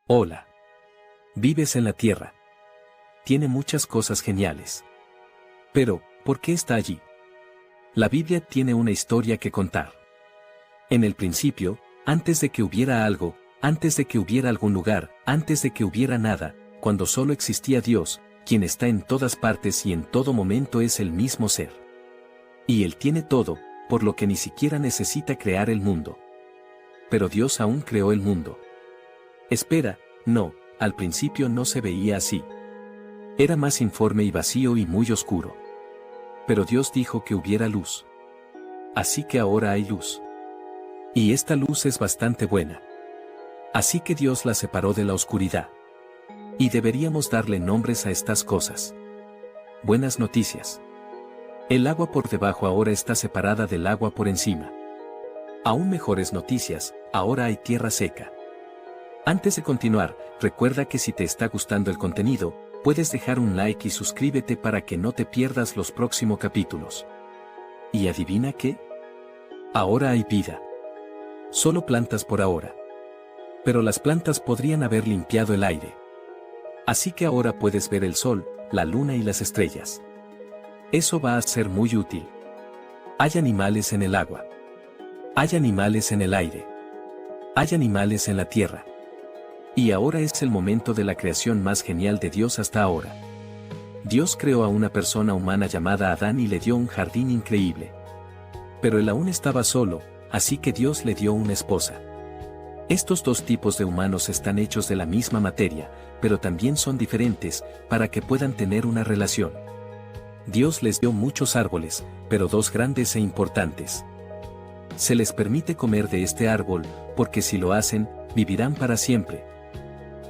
Hola. Vives en la Tierra. Tiene muchas cosas geniales. Pero, ¿por qué está allí? La Biblia tiene una historia que contar. En el principio, antes de que hubiera algo, antes de que hubiera algún lugar, antes de que hubiera nada, cuando solo existía Dios, quien está en todas partes y en todo momento es el mismo ser. Y Él tiene todo, por lo que ni siquiera necesita crear el mundo. Pero Dios aún creó el mundo. Espera, no, al principio no se veía así. Era más informe y vacío y muy oscuro. Pero Dios dijo que hubiera luz. Así que ahora hay luz. Y esta luz es bastante buena. Así que Dios la separó de la oscuridad. Y deberíamos darle nombres a estas cosas. Buenas noticias. El agua por debajo ahora está separada del agua por encima. Aún mejores noticias, ahora hay tierra seca. Antes de continuar, recuerda que si te está gustando el contenido, puedes dejar un like y suscríbete para que no te pierdas los próximos capítulos. ¿Y adivina qué? Ahora hay vida. Solo plantas por ahora. Pero las plantas podrían haber limpiado el aire. Así que ahora puedes ver el sol, la luna y las estrellas. Eso va a ser muy útil. Hay animales en el agua. Hay animales en el aire. Hay animales en la tierra. Y ahora es el momento de la creación más genial de Dios hasta ahora. Dios creó a una persona humana llamada Adán y le dio un jardín increíble. Pero él aún estaba solo, así que Dios le dio una esposa. Estos dos tipos de humanos están hechos de la misma materia, pero también son diferentes, para que puedan tener una relación. Dios les dio muchos árboles, pero dos grandes e importantes. Se les permite comer de este árbol, porque si lo hacen, vivirán para siempre.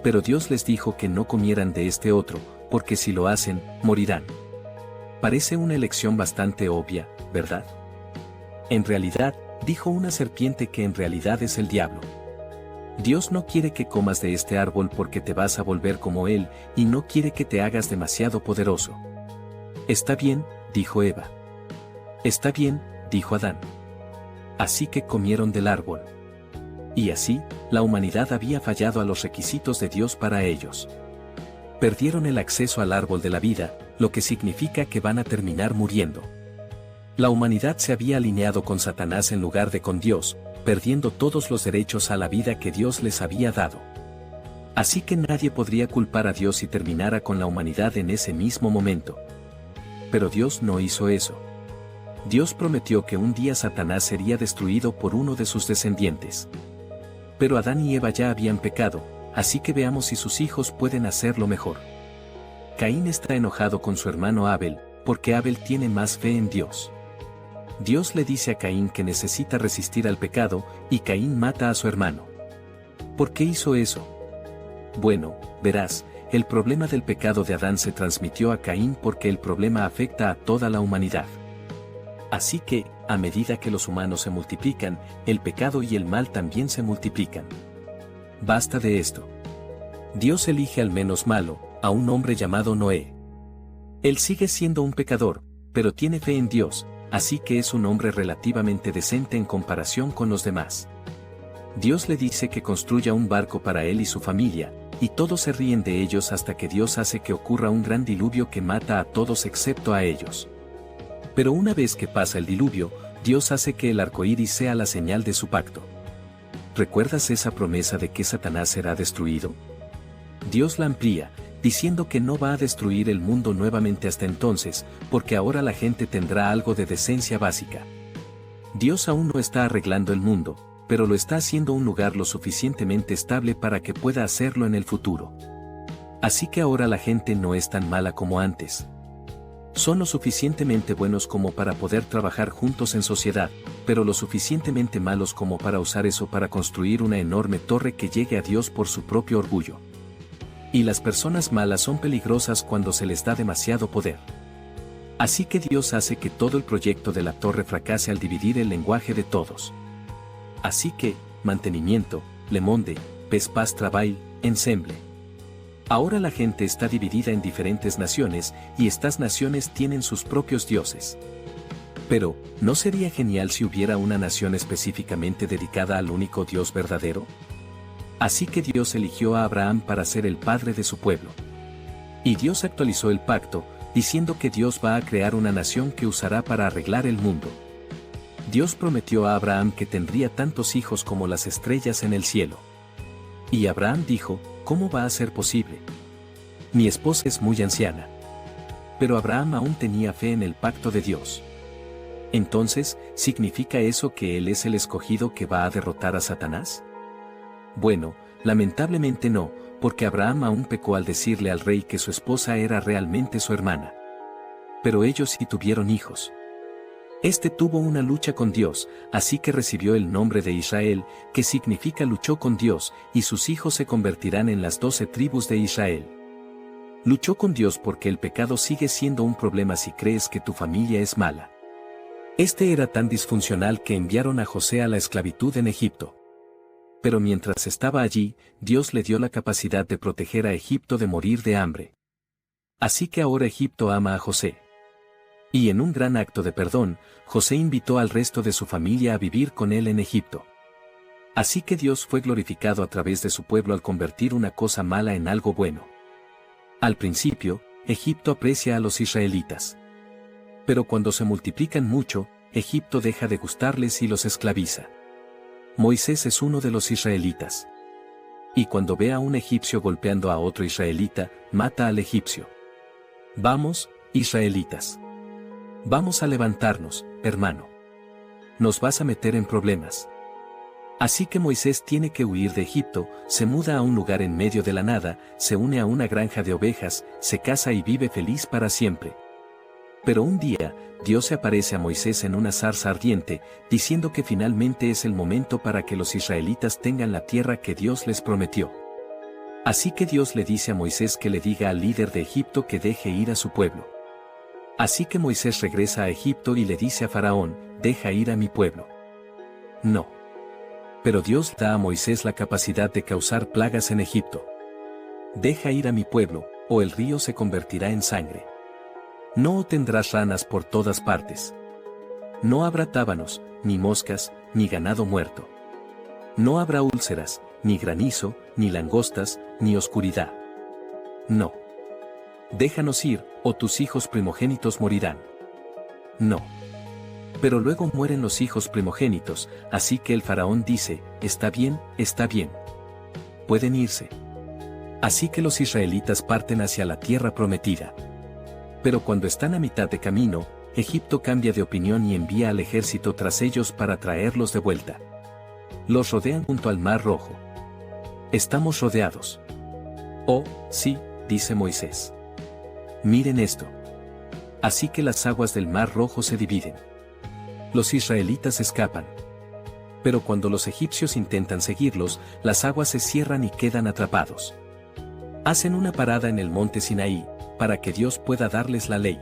Pero Dios les dijo que no comieran de este otro, porque si lo hacen, morirán. Parece una elección bastante obvia, ¿verdad? En realidad, dijo una serpiente que en realidad es el diablo. Dios no quiere que comas de este árbol porque te vas a volver como él, y no quiere que te hagas demasiado poderoso. Está bien, dijo Eva. Está bien, dijo Adán. Así que comieron del árbol. Y así, la humanidad había fallado a los requisitos de Dios para ellos. Perdieron el acceso al árbol de la vida, lo que significa que van a terminar muriendo. La humanidad se había alineado con Satanás en lugar de con Dios, perdiendo todos los derechos a la vida que Dios les había dado. Así que nadie podría culpar a Dios si terminara con la humanidad en ese mismo momento. Pero Dios no hizo eso. Dios prometió que un día Satanás sería destruido por uno de sus descendientes. Pero Adán y Eva ya habían pecado, así que veamos si sus hijos pueden hacerlo mejor. Caín está enojado con su hermano Abel, porque Abel tiene más fe en Dios. Dios le dice a Caín que necesita resistir al pecado, y Caín mata a su hermano. ¿Por qué hizo eso? Bueno, verás, el problema del pecado de Adán se transmitió a Caín porque el problema afecta a toda la humanidad. Así que, a medida que los humanos se multiplican, el pecado y el mal también se multiplican. Basta de esto. Dios elige al menos malo, a un hombre llamado Noé. Él sigue siendo un pecador, pero tiene fe en Dios, así que es un hombre relativamente decente en comparación con los demás. Dios le dice que construya un barco para él y su familia, y todos se ríen de ellos hasta que Dios hace que ocurra un gran diluvio que mata a todos excepto a ellos. Pero una vez que pasa el diluvio, Dios hace que el arco iris sea la señal de su pacto. ¿Recuerdas esa promesa de que Satanás será destruido? Dios la amplía, diciendo que no va a destruir el mundo nuevamente hasta entonces, porque ahora la gente tendrá algo de decencia básica. Dios aún no está arreglando el mundo, pero lo está haciendo un lugar lo suficientemente estable para que pueda hacerlo en el futuro. Así que ahora la gente no es tan mala como antes. Son lo suficientemente buenos como para poder trabajar juntos en sociedad, pero lo suficientemente malos como para usar eso para construir una enorme torre que llegue a Dios por su propio orgullo. Y las personas malas son peligrosas cuando se les da demasiado poder. Así que Dios hace que todo el proyecto de la torre fracase al dividir el lenguaje de todos. Así que, mantenimiento, le monde, pes pas travail, ensemble. Ahora la gente está dividida en diferentes naciones, y estas naciones tienen sus propios dioses. Pero, ¿no sería genial si hubiera una nación específicamente dedicada al único Dios verdadero? Así que Dios eligió a Abraham para ser el padre de su pueblo. Y Dios actualizó el pacto, diciendo que Dios va a crear una nación que usará para arreglar el mundo. Dios prometió a Abraham que tendría tantos hijos como las estrellas en el cielo. Y Abraham dijo, ¿cómo va a ser posible? Mi esposa es muy anciana. Pero Abraham aún tenía fe en el pacto de Dios. Entonces, ¿significa eso que él es el escogido que va a derrotar a Satanás? Bueno, lamentablemente no, porque Abraham aún pecó al decirle al rey que su esposa era realmente su hermana. Pero ellos sí tuvieron hijos. Este tuvo una lucha con Dios, así que recibió el nombre de Israel, que significa luchó con Dios, y sus hijos se convertirán en las 12 tribus de Israel. Luchó con Dios porque el pecado sigue siendo un problema si crees que tu familia es mala. Este era tan disfuncional que enviaron a José a la esclavitud en Egipto. Pero mientras estaba allí, Dios le dio la capacidad de proteger a Egipto de morir de hambre. Así que ahora Egipto ama a José. Y en un gran acto de perdón, José invitó al resto de su familia a vivir con él en Egipto. Así que Dios fue glorificado a través de su pueblo al convertir una cosa mala en algo bueno. Al principio, Egipto aprecia a los israelitas. Pero cuando se multiplican mucho, Egipto deja de gustarles y los esclaviza. Moisés es uno de los israelitas. Y cuando ve a un egipcio golpeando a otro israelita, mata al egipcio. Vamos, israelitas. Vamos a levantarnos, hermano. Nos vas a meter en problemas. Así que Moisés tiene que huir de Egipto, se muda a un lugar en medio de la nada, se une a una granja de ovejas, se casa y vive feliz para siempre. Pero un día, Dios se aparece a Moisés en una zarza ardiente, diciendo que finalmente es el momento para que los israelitas tengan la tierra que Dios les prometió. Así que Dios le dice a Moisés que le diga al líder de Egipto que deje ir a su pueblo. Así que Moisés regresa a Egipto y le dice a Faraón, deja ir a mi pueblo. No. Pero Dios da a Moisés la capacidad de causar plagas en Egipto. Deja ir a mi pueblo, o el río se convertirá en sangre. No tendrás ranas por todas partes. No habrá tábanos, ni moscas, ni ganado muerto. No habrá úlceras, ni granizo, ni langostas, ni oscuridad. No. Déjanos ir, o tus hijos primogénitos morirán. No. Pero luego mueren los hijos primogénitos, así que el faraón dice, está bien, pueden irse. Así que los israelitas parten hacia la tierra prometida. Pero cuando están a mitad de camino, Egipto cambia de opinión y envía al ejército tras ellos para traerlos de vuelta. Los rodean junto al Mar Rojo. Estamos rodeados. Oh, sí, dice Moisés. Miren esto. Así que las aguas del Mar Rojo se dividen. Los israelitas escapan. Pero cuando los egipcios intentan seguirlos, las aguas se cierran y quedan atrapados. Hacen una parada en el monte Sinaí, para que Dios pueda darles la ley.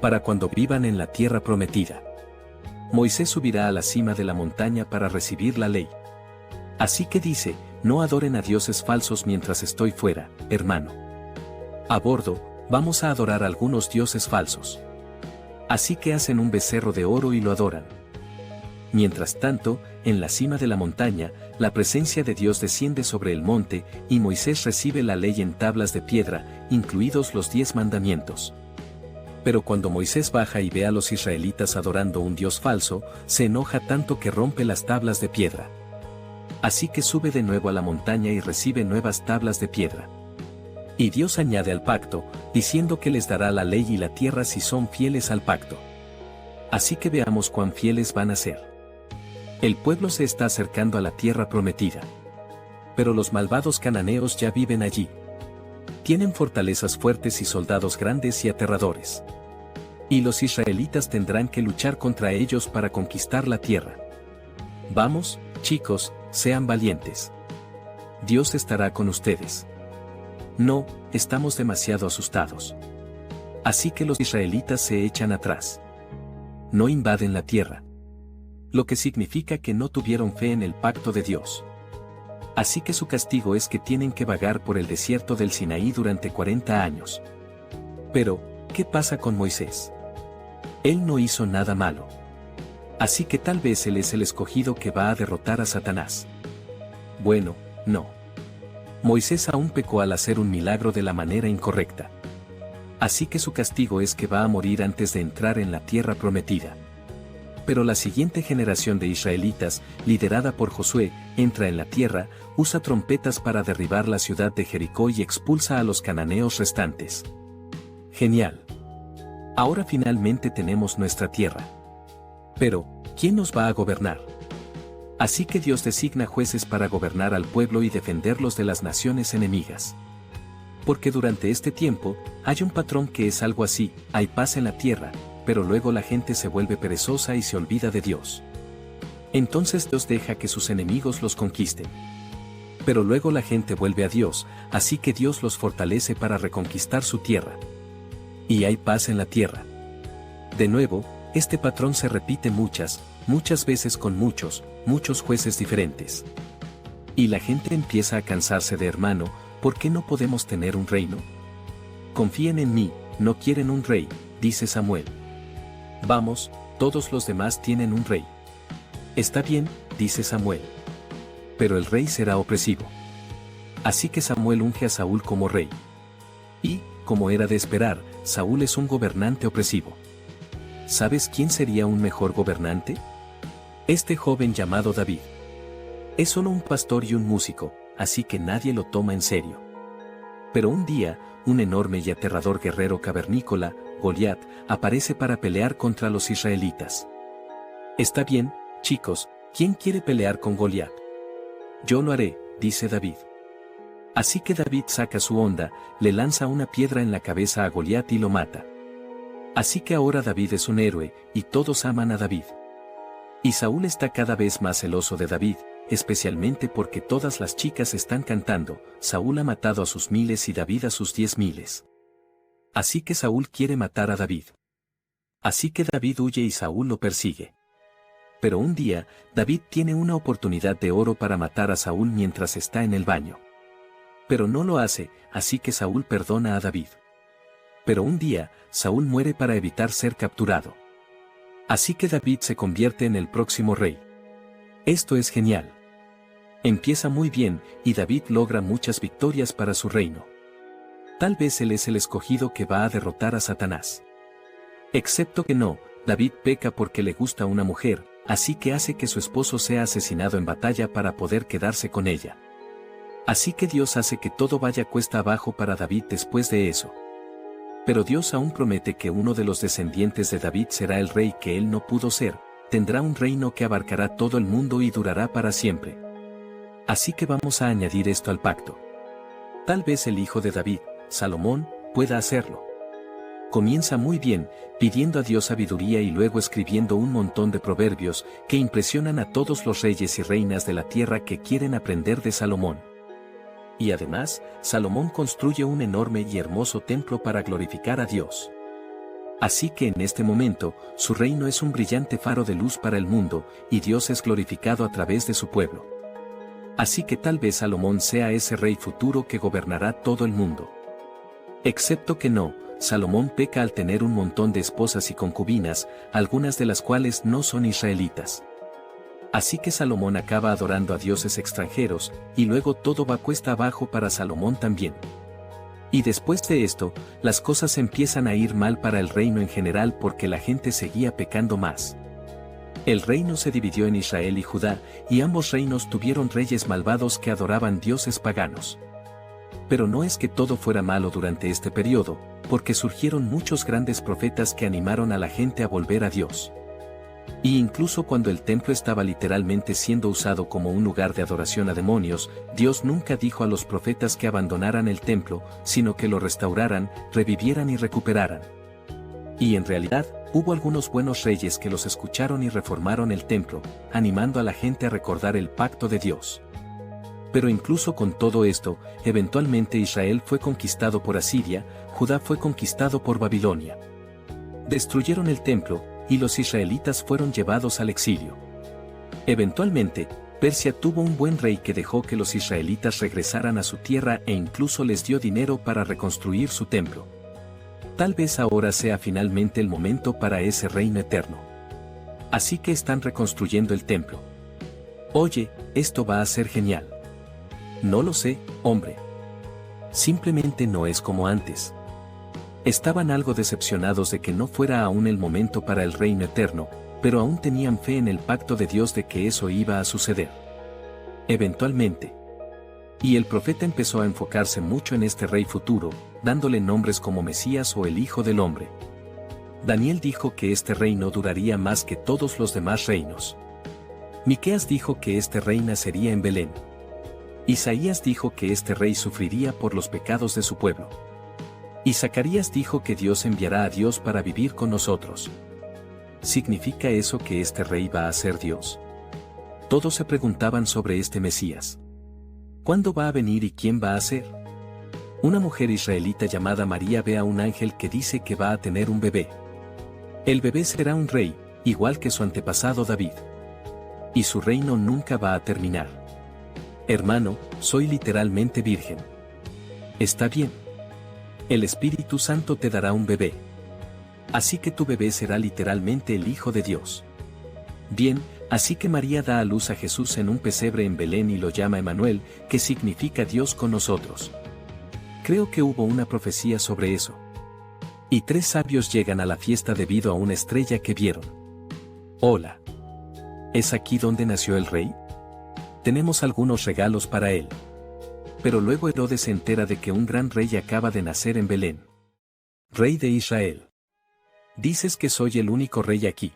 Para cuando vivan en la tierra prometida. Moisés subirá a la cima de la montaña para recibir la ley. Así que dice, no adoren a dioses falsos mientras estoy fuera, hermano. A bordo, vamos a adorar a algunos dioses falsos. Así que hacen un becerro de oro y lo adoran. Mientras tanto, en la cima de la montaña, la presencia de Dios desciende sobre el monte, y Moisés recibe la ley en tablas de piedra, incluidos los 10 mandamientos. Pero cuando Moisés baja y ve a los israelitas adorando un dios falso, se enoja tanto que rompe las tablas de piedra. Así que sube de nuevo a la montaña y recibe nuevas tablas de piedra. Y Dios añade al pacto, diciendo que les dará la ley y la tierra si son fieles al pacto. Así que veamos cuán fieles van a ser. El pueblo se está acercando a la tierra prometida. Pero los malvados cananeos ya viven allí. Tienen fortalezas fuertes y soldados grandes y aterradores. Y los israelitas tendrán que luchar contra ellos para conquistar la tierra. Vamos, chicos, sean valientes. Dios estará con ustedes. No, estamos demasiado asustados. Así que los israelitas se echan atrás. No invaden la tierra. Lo que significa que no tuvieron fe en el pacto de Dios. Así que su castigo es que tienen que vagar por el desierto del Sinaí durante 40 años. Pero, ¿qué pasa con Moisés? Él no hizo nada malo. Así que tal vez él es el escogido que va a derrotar a Satanás. Bueno, No. Moisés aún pecó al hacer un milagro de la manera incorrecta. Así que su castigo es que va a morir antes de entrar en la tierra prometida. Pero la siguiente generación de israelitas, liderada por Josué, entra en la tierra, usa trompetas para derribar la ciudad de Jericó y expulsa a los cananeos restantes. Genial. Ahora finalmente tenemos nuestra tierra. Pero, ¿quién nos va a gobernar? Así que Dios designa jueces para gobernar al pueblo y defenderlos de las naciones enemigas. Porque durante este tiempo, hay un patrón que es algo así: hay paz en la tierra, pero luego la gente se vuelve perezosa y se olvida de Dios. Entonces Dios deja que sus enemigos los conquisten. Pero luego la gente vuelve a Dios, así que Dios los fortalece para reconquistar su tierra. Y hay paz en la tierra. De nuevo, este patrón se repite muchas veces con muchos jueces diferentes. Y la gente empieza a cansarse de: hermano, ¿por qué no podemos tener un reino? Confíen en mí, no quieren un rey, dice Samuel. Vamos, todos los demás tienen un rey. Está bien, dice Samuel. Pero el rey será opresivo. Así que Samuel unge a Saúl como rey. Y, como era de esperar, Saúl es un gobernante opresivo. ¿Sabes quién sería un mejor gobernante? Este joven llamado David. Es solo un pastor y un músico, así que nadie lo toma en serio. Pero un día, un enorme y aterrador guerrero cavernícola, Goliat, aparece para pelear contra los israelitas. Está bien, chicos, ¿quién quiere pelear con Goliat? Yo lo haré, dice David. Así que David saca su honda, le lanza una piedra en la cabeza a Goliat y lo mata. Así que ahora David es un héroe, y todos aman a David. Y Saúl está cada vez más celoso de David, especialmente porque todas las chicas están cantando: Saúl ha matado a sus miles y David a sus 10,000. Así que Saúl quiere matar a David. Así que David huye y Saúl lo persigue. Pero un día, David tiene una oportunidad de oro para matar a Saúl mientras está en el baño. Pero no lo hace, así que Saúl perdona a David. Pero un día, Saúl muere para evitar ser capturado. Así que David se convierte en el próximo rey. Esto es genial. Empieza muy bien, y David logra muchas victorias para su reino. Tal vez él es el escogido que va a derrotar a Satanás. Excepto que no, David peca porque le gusta una mujer, así que hace que su esposo sea asesinado en batalla para poder quedarse con ella. Así que Dios hace que todo vaya cuesta abajo para David después de eso. Pero Dios aún promete que uno de los descendientes de David será el rey que él no pudo ser, tendrá un reino que abarcará todo el mundo y durará para siempre. Así que vamos a añadir esto al pacto. Tal vez el hijo de David, Salomón, pueda hacerlo. Comienza muy bien, pidiendo a Dios sabiduría y luego escribiendo un montón de proverbios que impresionan a todos los reyes y reinas de la tierra que quieren aprender de Salomón. Y además, Salomón construye un enorme y hermoso templo para glorificar a Dios. Así que en este momento, su reino es un brillante faro de luz para el mundo, y Dios es glorificado a través de su pueblo. Así que tal vez Salomón sea ese rey futuro que gobernará todo el mundo. Excepto que no, Salomón peca al tener un montón de esposas y concubinas, algunas de las cuales no son israelitas. Así que Salomón acaba adorando a dioses extranjeros, y luego todo va cuesta abajo para Salomón también. Y después de esto, las cosas empiezan a ir mal para el reino en general porque la gente seguía pecando más. El reino se dividió en Israel y Judá, y ambos reinos tuvieron reyes malvados que adoraban dioses paganos. Pero no es que todo fuera malo durante este periodo, porque surgieron muchos grandes profetas que animaron a la gente a volver a Dios. Y incluso cuando el templo estaba literalmente siendo usado como un lugar de adoración a demonios, Dios nunca dijo a los profetas que abandonaran el templo, sino que lo restauraran, revivieran y recuperaran. Y en realidad, hubo algunos buenos reyes que los escucharon y reformaron el templo, animando a la gente a recordar el pacto de Dios. Pero incluso con todo esto, eventualmente Israel fue conquistado por Asiria, Judá fue conquistado por Babilonia. Destruyeron el templo, y los israelitas fueron llevados al exilio. Eventualmente, Persia tuvo un buen rey que dejó que los israelitas regresaran a su tierra e incluso les dio dinero para reconstruir su templo. Tal vez ahora sea finalmente el momento para ese reino eterno. Así que están reconstruyendo el templo. Oye, esto va a ser genial. No lo sé, hombre. Simplemente no es como antes. Estaban algo decepcionados de que no fuera aún el momento para el reino eterno, pero aún tenían fe en el pacto de Dios de que eso iba a suceder. Eventualmente. Y el profeta empezó a enfocarse mucho en este rey futuro, dándole nombres como Mesías o el Hijo del Hombre. Daniel dijo que este reino duraría más que todos los demás reinos. Miqueas dijo que este rey nacería en Belén. Isaías dijo que este rey sufriría por los pecados de su pueblo. Y Zacarías dijo que Dios enviará a Dios para vivir con nosotros. ¿Significa eso que este rey va a ser Dios? Todos se preguntaban sobre este Mesías. ¿Cuándo va a venir y quién va a ser? Una mujer israelita llamada María ve a un ángel que dice que va a tener un bebé. El bebé será un rey, igual que su antepasado David. Y su reino nunca va a terminar. Hermano, soy literalmente virgen. Está bien. El Espíritu Santo te dará un bebé. Así que tu bebé será literalmente el Hijo de Dios. Bien, así que María da a luz a Jesús en un pesebre en Belén y lo llama Emmanuel, que significa Dios con nosotros. Creo que hubo una profecía sobre eso. Y 3 sabios llegan a la fiesta debido a una estrella que vieron. Hola. ¿Es aquí donde nació el rey? Tenemos algunos regalos para él. Pero luego Herodes se entera de que un gran rey acaba de nacer en Belén. Rey de Israel. Dices que soy el único rey aquí.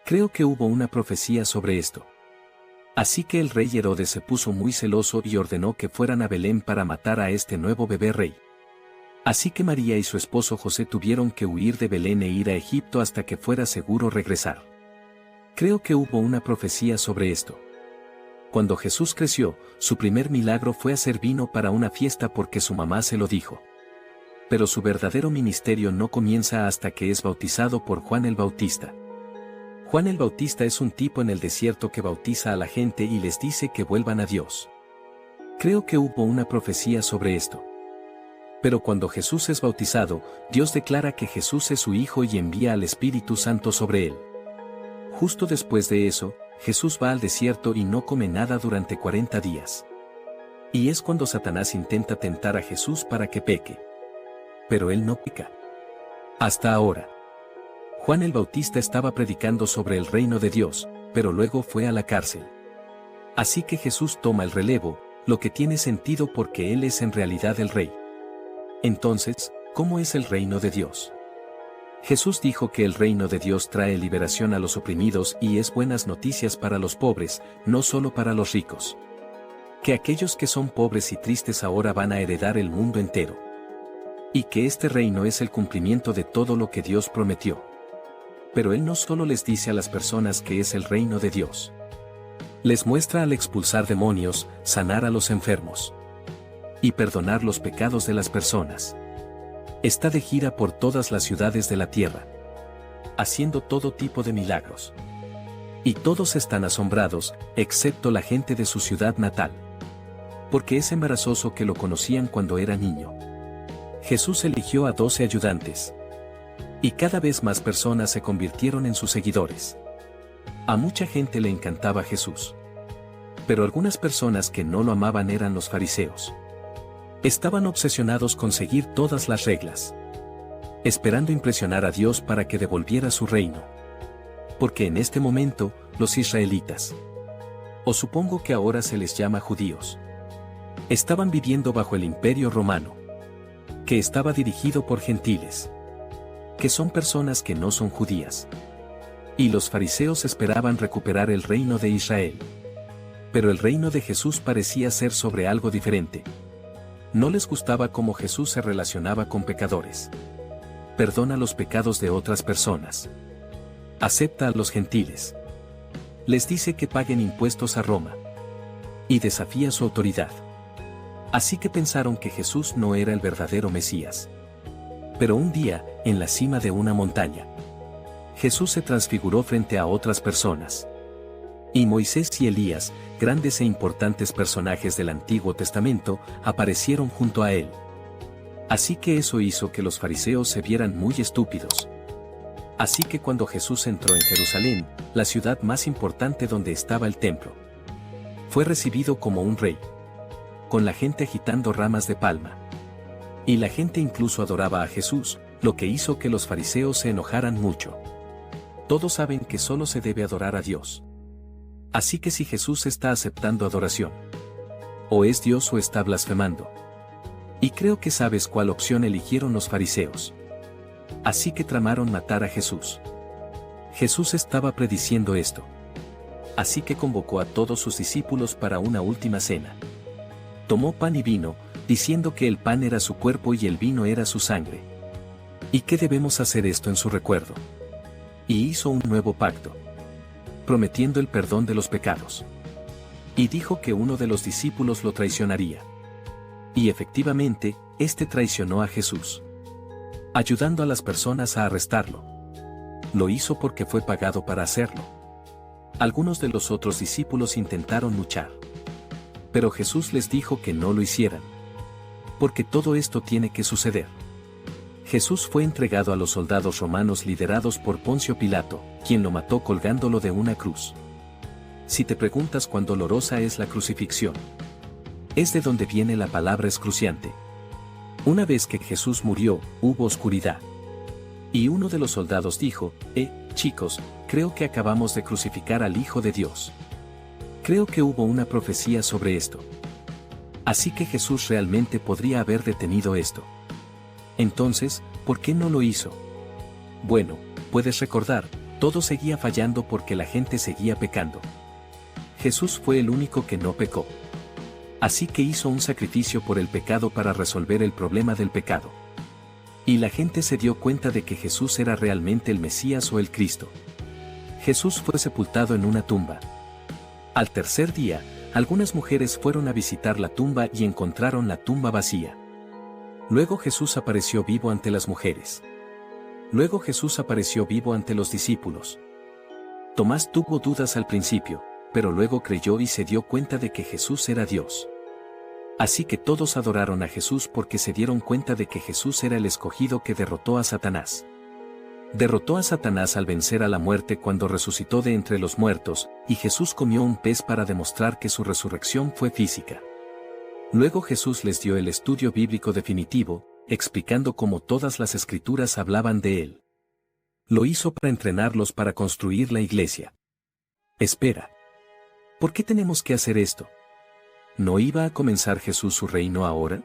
Creo que hubo una profecía sobre esto. Así que el rey Herodes se puso muy celoso y ordenó que fueran a Belén para matar a este nuevo bebé rey. Así que María y su esposo José tuvieron que huir de Belén e ir a Egipto hasta que fuera seguro regresar. Creo que hubo una profecía sobre esto. Cuando Jesús creció, su primer milagro fue hacer vino para una fiesta porque su mamá se lo dijo. Pero su verdadero ministerio no comienza hasta que es bautizado por Juan el Bautista. Juan el Bautista es un tipo en el desierto que bautiza a la gente y les dice que vuelvan a Dios. Creo que hubo una profecía sobre esto. Pero cuando Jesús es bautizado, Dios declara que Jesús es su Hijo y envía al Espíritu Santo sobre él. Justo después de eso, Jesús va al desierto y no come nada durante 40 días. Y es cuando Satanás intenta tentar a Jesús para que peque. Pero él no peca. Hasta ahora. Juan el Bautista estaba predicando sobre el reino de Dios, pero luego fue a la cárcel. Así que Jesús toma el relevo, lo que tiene sentido porque él es en realidad el rey. Entonces, ¿cómo es el reino de Dios? Jesús dijo que el reino de Dios trae liberación a los oprimidos y es buenas noticias para los pobres, no solo para los ricos. Que aquellos que son pobres y tristes ahora van a heredar el mundo entero. Y que este reino es el cumplimiento de todo lo que Dios prometió. Pero Él no solo les dice a las personas que es el reino de Dios. Les muestra al expulsar demonios, sanar a los enfermos. Y perdonar los pecados de las personas. Está de gira por todas las ciudades de la tierra. Haciendo todo tipo de milagros. Y todos están asombrados, excepto la gente de su ciudad natal. Porque es embarazoso que lo conocían cuando era niño. Jesús eligió a 12 ayudantes. Y cada vez más personas se convirtieron en sus seguidores. A mucha gente le encantaba Jesús. Pero algunas personas que no lo amaban eran los fariseos. Estaban obsesionados con seguir todas las reglas. Esperando impresionar a Dios para que devolviera su reino. Porque en este momento, los israelitas, o supongo que ahora se les llama judíos, estaban viviendo bajo el imperio romano, que estaba dirigido por gentiles, que son personas que no son judías. Y los fariseos esperaban recuperar el reino de Israel. Pero el reino de Jesús parecía ser sobre algo diferente. No les gustaba cómo Jesús se relacionaba con pecadores. Perdona los pecados de otras personas. Acepta a los gentiles. Les dice que paguen impuestos a Roma. Y desafía su autoridad. Así que pensaron que Jesús no era el verdadero Mesías. Pero un día, en la cima de una montaña, Jesús se transfiguró frente a otras personas. Y Moisés y Elías, grandes e importantes personajes del Antiguo Testamento, aparecieron junto a él. Así que eso hizo que los fariseos se vieran muy estúpidos. Así que cuando Jesús entró en Jerusalén, la ciudad más importante donde estaba el templo, fue recibido como un rey. con la gente agitando ramas de palma. Y la gente incluso adoraba a Jesús, lo que hizo que los fariseos se enojaran mucho. Todos saben que solo se debe adorar a Dios. Así que si Jesús está aceptando adoración, o es Dios o está blasfemando. Y creo que sabes cuál opción eligieron los fariseos. Así que tramaron matar a Jesús. Jesús estaba prediciendo esto. Así que convocó a todos sus discípulos para una última cena. Tomó pan y vino, diciendo que el pan era su cuerpo y el vino era su sangre. ¿Y qué debemos hacer esto en su recuerdo? Y hizo un nuevo pacto, prometiendo el perdón de los pecados. Y dijo que uno de los discípulos lo traicionaría. Y efectivamente, este traicionó a Jesús, ayudando a las personas a arrestarlo. Lo hizo porque fue pagado para hacerlo. Algunos de los otros discípulos intentaron luchar, pero Jesús les dijo que no lo hicieran, porque todo esto tiene que suceder. Jesús fue entregado a los soldados romanos liderados por Poncio Pilato, quien lo mató colgándolo de una cruz. Si te preguntas cuán dolorosa es la crucifixión, es de donde viene la palabra excruciante. Una vez que Jesús murió, hubo oscuridad. Y uno de los soldados dijo, chicos, creo que acabamos de crucificar al Hijo de Dios. Creo que hubo una profecía sobre esto. Así que Jesús realmente podría haber detenido esto. Entonces, ¿por qué no lo hizo? Bueno, puedes recordar, todo seguía fallando porque la gente seguía pecando. Jesús fue el único que no pecó. Así que hizo un sacrificio por el pecado para resolver el problema del pecado. Y la gente se dio cuenta de que Jesús era realmente el Mesías o el Cristo. Jesús fue sepultado en una tumba. Al tercer día, algunas mujeres fueron a visitar la tumba y encontraron la tumba vacía. Luego Jesús apareció vivo ante las mujeres. Luego Jesús apareció vivo ante los discípulos. Tomás tuvo dudas al principio, pero luego creyó y se dio cuenta de que Jesús era Dios. Así que todos adoraron a Jesús porque se dieron cuenta de que Jesús era el escogido que derrotó a Satanás. Derrotó a Satanás al vencer a la muerte cuando resucitó de entre los muertos, y Jesús comió un pez para demostrar que su resurrección fue física. Luego Jesús les dio el estudio bíblico definitivo, explicando cómo todas las escrituras hablaban de él. Lo hizo para entrenarlos para construir la iglesia. Espera. ¿Por qué tenemos que hacer esto? ¿No iba a comenzar Jesús su reino ahora?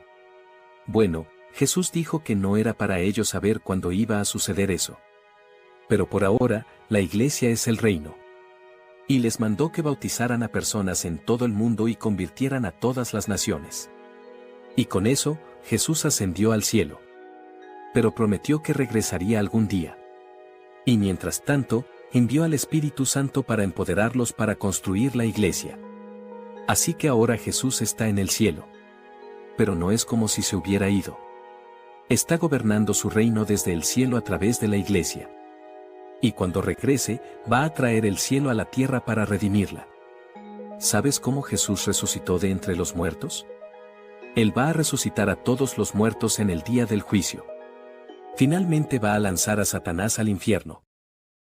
Bueno, Jesús dijo que no era para ellos saber cuándo iba a suceder eso. Pero por ahora, la iglesia es el reino. Y les mandó que bautizaran a personas en todo el mundo y convirtieran a todas las naciones. Y con eso, Jesús ascendió al cielo. Pero prometió que regresaría algún día. Y mientras tanto, envió al Espíritu Santo para empoderarlos para construir la iglesia. Así que ahora Jesús está en el cielo. Pero no es como si se hubiera ido. Está gobernando su reino desde el cielo a través de la iglesia. Y cuando regrese, va a traer el cielo a la tierra para redimirla. ¿Sabes cómo Jesús resucitó de entre los muertos? Él va a resucitar a todos los muertos en el día del juicio. Finalmente va a lanzar a Satanás al infierno.